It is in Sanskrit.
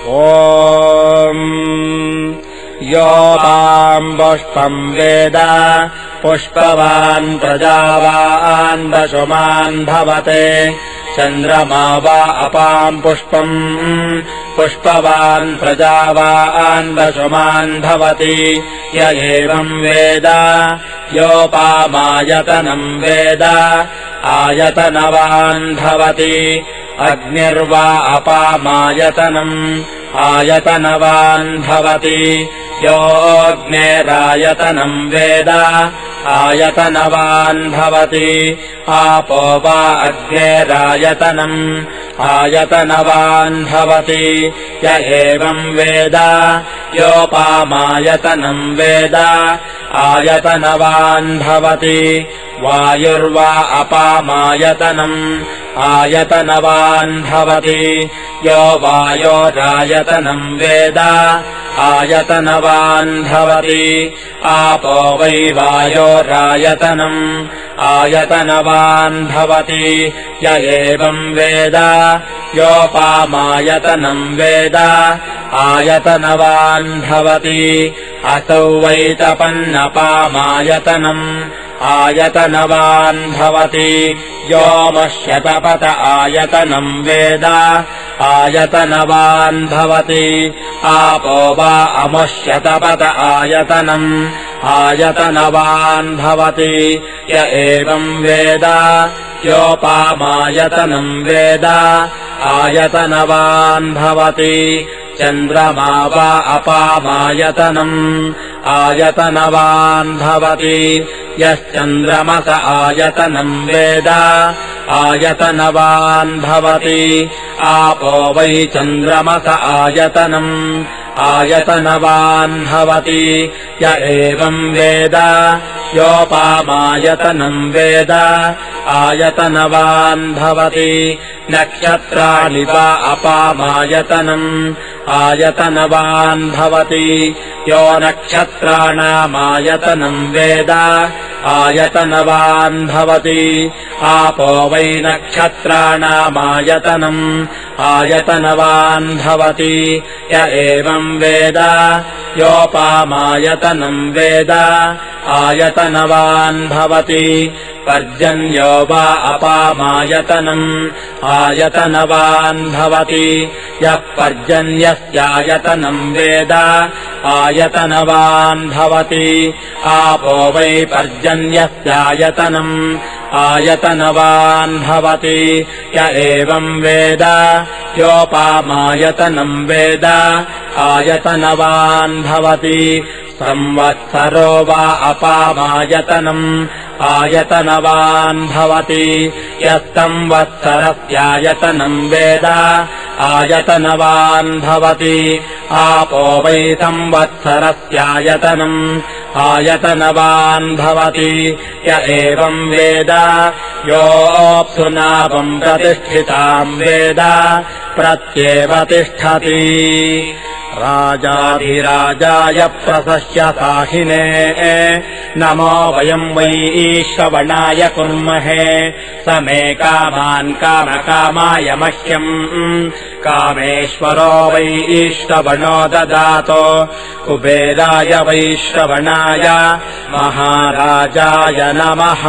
ॐ योपाम् पुष्पम् वेद पुष्पवान् प्रजावान् वशुमान् भवते चन्द्रमा वा अपाम् पुष्पम् पुष्पवान् प्रजावान् वशुमान् भवति य एवम् वेद योपामायतनम् वेद आयतनवान् भवति अग्निर्वा अपामायतनम् आयतनवान् भवति योऽग्नेरायतनम् वेद आयतनवान् भवति आपो वा अग्नेरायतनम् आयतनवान् भवति य एवम् वेद योपामायतनम् वेद आयतनवान् भवति वायुर्वा अपामायतनम् आयतनवान् भवति यो वायोरायतनम् वेद आयतनवान् भवति आपो वै वायोरायतनम् आयतनवान् भवति य एवम् वेद योपामायतनम् वेद आयतनवान् भवति असौ वै तपन्नपामायतनम् आयतनवान् भवति योमश्यतपत आयतनम् वेद आयतनवान् भवति आपो वा अमुष्यतपत आयतनम् आयतनवान् भवति य एवम् वेद योपामायतनम् वेद आयतनवान् भवति चन्द्रमा वा अपामायतनम् आयतनवान् भवति यश्चन्द्रमस आयतनम् वेद आयतनवान् भवति आपो वै चन्द्रमस आयतनम् आयतनवान् भवति य एवम् वेद योपामायतनम् वेद आयतनवान् भवति नक्षत्राणि वा अपामायतनम् आयतनवान् भवति यो नक्षत्राणामायतनम् वेद आयतनवान् भवति आपो वै नक्षत्राणामायतनम् आयतनवान् भवति य एवम् वेद योपामायतनम् वेद आयतनवान् भवति पर्जन्यो वा अपामायतनम् आयतनवान् भवति यः पर्जन्यस्यायतनम् वेद आयतनवान् भवति आपो वै पर्जन्यस्यायतनम् आयतनवान् भवति य एवम् वेद योपामायतनम् वेद आयतनवान् भवति संवत्सरो वा अपामायतनम् आयतनवान् भवति यः संवत्सरस्यायतनम् वेद आयतनवान् भवति आपो वै संवत्सरस्यायतनम् आयतनवान् भवति य एवम् वेद योऽप्सुनावम् प्रतिष्ठिताम् वेद प्रत्येव तिष्ठति राजाधिराजाय प्रसस्य साहिने नमो वयम् वै श्रवणाय कुर्महे समे कामान् कामकामाय मह्यम् कामेश्वरो वै श्रवणो ददातो कुबेराय वै श्रवणाय महाराजाय नमः।